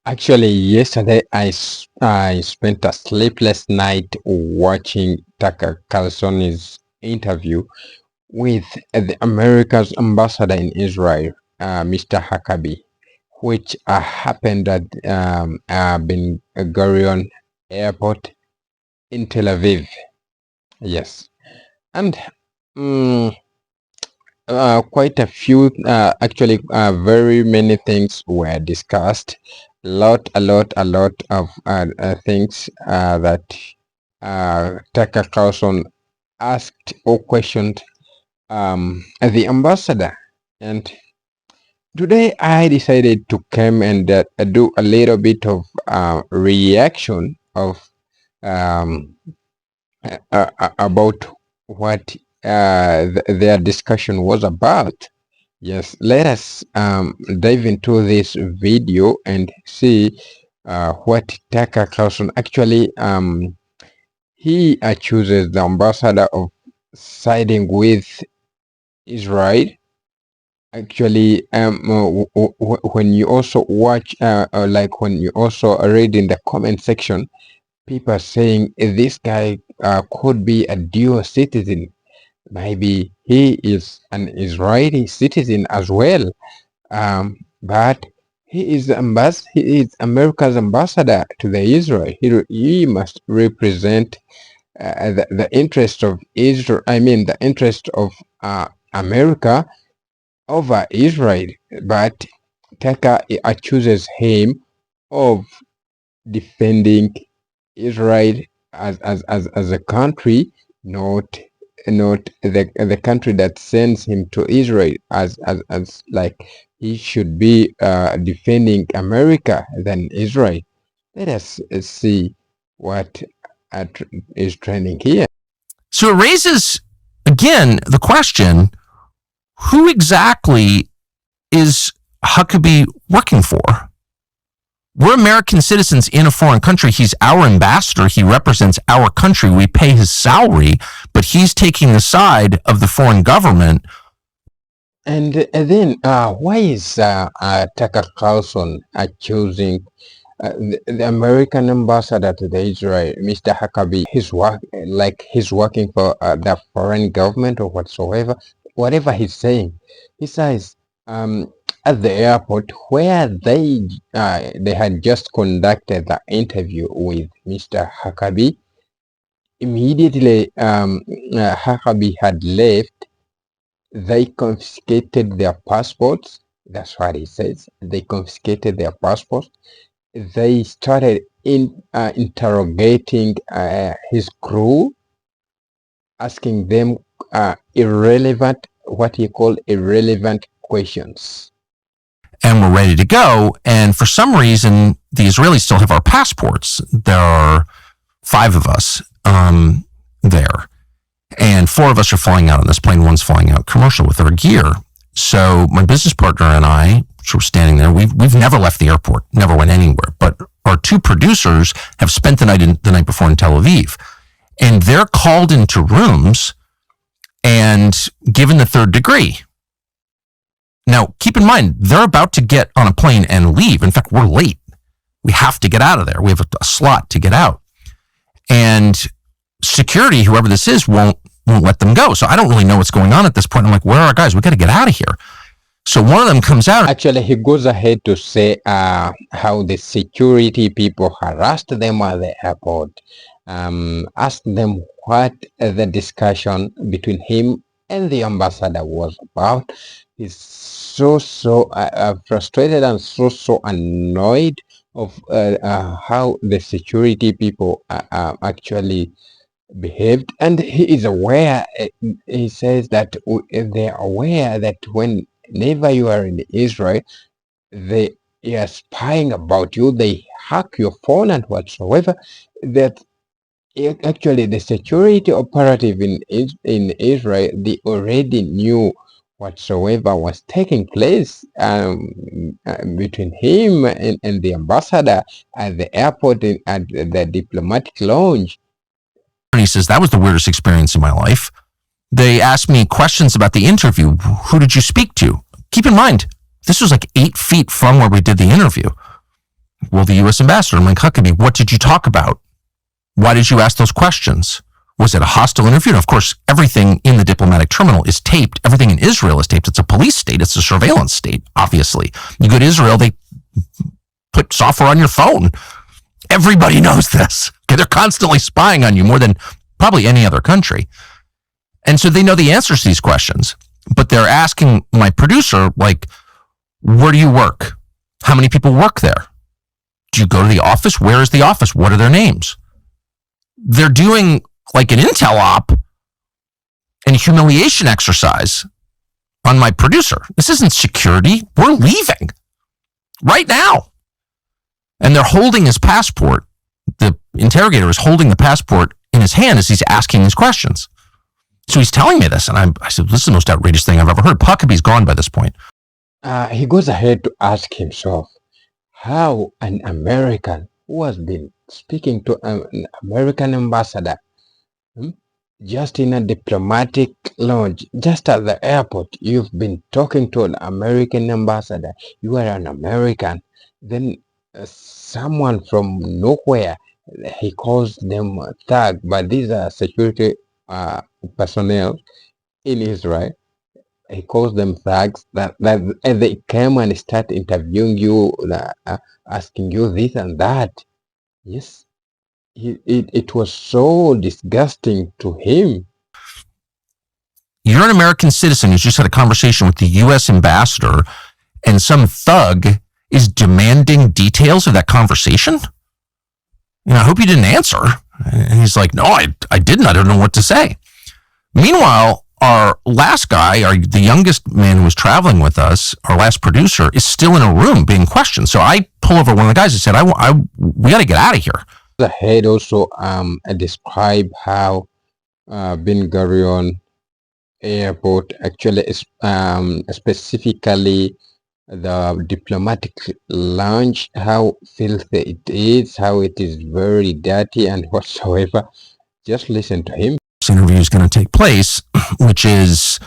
Actually, yesterday I spent a sleepless night watching Tucker Carlson's interview with the America's ambassador in Israel, Mr. Huckabee, which happened at Ben Gurion Airport in Tel Aviv. Yes, and mm, quite a few, actually, very many things were discussed. A lot of things that Tucker Carlson asked or questioned the ambassador. And today I decided to come and do a little bit of reaction of um, about what their discussion was about. Yes, let us dive into this video and see what Tucker Carlson actually he accuses the ambassador of siding with Israel. Actually, when you also watch, like when you also read in the comment section, people are saying this guy could be a dual citizen. Maybe he is an Israeli citizen as well, but he is America's ambassador to the Israel. He must represent the interest of Israel. I mean, the interest of America over Israel. But Tucker accuses him of defending Israel as a country, not the country that sends him to Israel, as like he should be defending America than Israel. Let us see what is trending here. So it raises, again, the question, who exactly is Huckabee working for? We're American citizens in a foreign country. He's our ambassador. He represents our country. We pay his salary, but he's taking the side of the foreign government. And then, why is Tucker Carlson accusing the American ambassador to the Israel, Mr. Huckabee? He's working for the foreign government or whatsoever, whatever he's saying. He says, at the airport where they had just conducted the interview with Mr. Huckabee, immediately Huckabee had left. They confiscated their passports. That's what he says. They confiscated their passports. They started interrogating his crew, asking them what he called irrelevant questions. And we're ready to go. And for some reason, the Israelis still have our passports. There are 5 of us there. And 4 of us are flying out on this plane. One's flying out commercial with our gear. So my business partner and I, which were standing there, we've never left the airport, never went anywhere. But our 2 producers have spent the night before in Tel Aviv. And they're called into rooms and given the 3rd degree. Now, keep in mind, they're about to get on a plane and leave. In fact, we're late. We have to get out of there. We have a slot to get out. And security, whoever this is, won't let them go. So I don't really know what's going on at this point. I'm like, where are our guys? We got to get out of here. So one of them comes out. Actually, he goes ahead to say how the security people harassed them at the airport, asked them what the discussion between him and the ambassador was about. He's so frustrated and so annoyed of how the security people actually behaved, and he is aware. He says that they are aware that whenever you are in Israel, they are spying about you. They hack your phone and whatsoever. That actually the security operative in Israel, they already knew whatsoever was taking place between him and the ambassador at the airport at the diplomatic lounge. And he says, that was the weirdest experience in my life. They asked me questions about the interview. Who did you speak to? Keep in mind, this was like 8 feet from where we did the interview. Well, the U.S. ambassador, I'm like, Huckabee, what did you talk about? Why did you ask those questions? Was it a hostile interview? And of course, everything in the diplomatic terminal is taped. Everything in Israel is taped. It's a police state. It's a surveillance state, obviously. You go to Israel, they put software on your phone. Everybody knows this. Okay, they're constantly spying on you more than probably any other country. And so they know the answers to these questions. But they're asking my producer, like, where do you work? How many people work there? Do you go to the office? Where is the office? What are their names? They're doing like an intel op and a humiliation exercise on my producer. This isn't security. We're leaving right now. And they're holding his passport. The interrogator is holding the passport in his hand as he's asking these questions. So he's telling me this, and I said, this is the most outrageous thing I've ever heard. Huckabee's gone by this point. He goes ahead to ask himself how an American who has been speaking to an American ambassador just in a diplomatic lounge, just at the airport, you've been talking to an American ambassador. You are an American. Then someone from nowhere, he calls them thug, but these are security personnel in Israel. He calls them thugs. That they came and start interviewing you, asking you this and that. Yes, it was so disgusting to him. You're an American citizen who's just had a conversation with the U.S. ambassador, and some thug is demanding details of that conversation? I hope you didn't answer. And he's like, no, I didn't. I don't know what to say. Meanwhile, our last guy, the youngest man who was traveling with us, our last producer, is still in a room being questioned. So I pull over one of the guys and said, we got to get out of here. The head also describe how Ben Gurion Airport actually is specifically the diplomatic lounge, how filthy it is, how it is very dirty and whatsoever. Just listen to him. This interview is going to take place, which is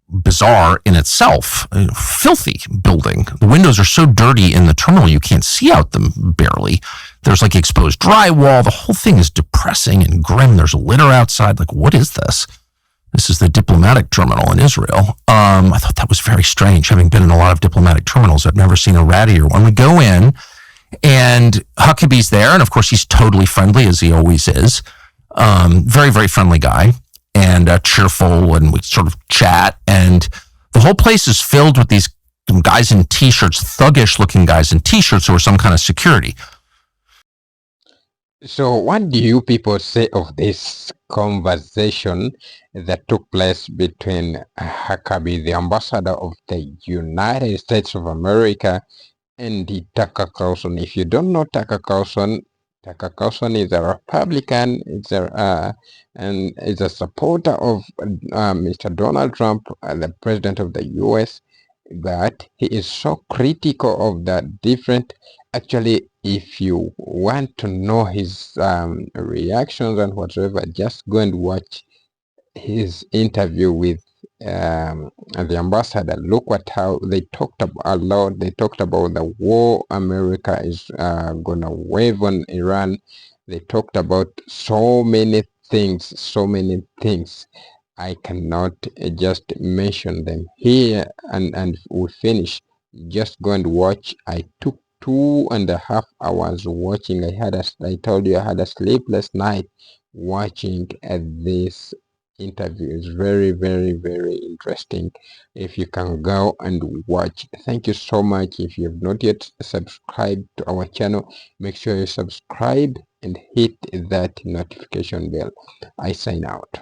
bizarre in itself. A filthy building. The windows are so dirty in the terminal you can't see out them barely. There's like exposed drywall. The whole thing is depressing and grim. There's litter outside. Like, what is this? This is the diplomatic terminal in Israel. I thought that was very strange. Having been in a lot of diplomatic terminals, I've never seen a rattier one. We go in, and Huckabee's there, and of course he's totally friendly, as he always is. Very, very friendly guy, and cheerful, and we sort of chat, and the whole place is filled with these guys in T-shirts, thuggish-looking guys in T-shirts who are some kind of security. So what do you people say of this conversation that took place between Huckabee, the ambassador of the United States of America, and the Tucker Carlson? If you don't know Tucker Carlson is a Republican. And is a supporter of Mr. Donald Trump, the president of the U.S. But he is so critical of the different. Actually, if you want to know his reactions and whatever, just go and watch his interview with the ambassador. Look at how they talked about a lot. They talked about the war America is gonna wage on Iran. They talked about so many things. I cannot just mention them here, and we finish. Just go and watch. I took 2.5 hours watching. I told you I had a sleepless night watching this interview. Is very, very, very interesting. If you can go and watch. Thank you so much. If you have not yet subscribed to our channel, make sure you subscribe and hit that notification bell. I sign out.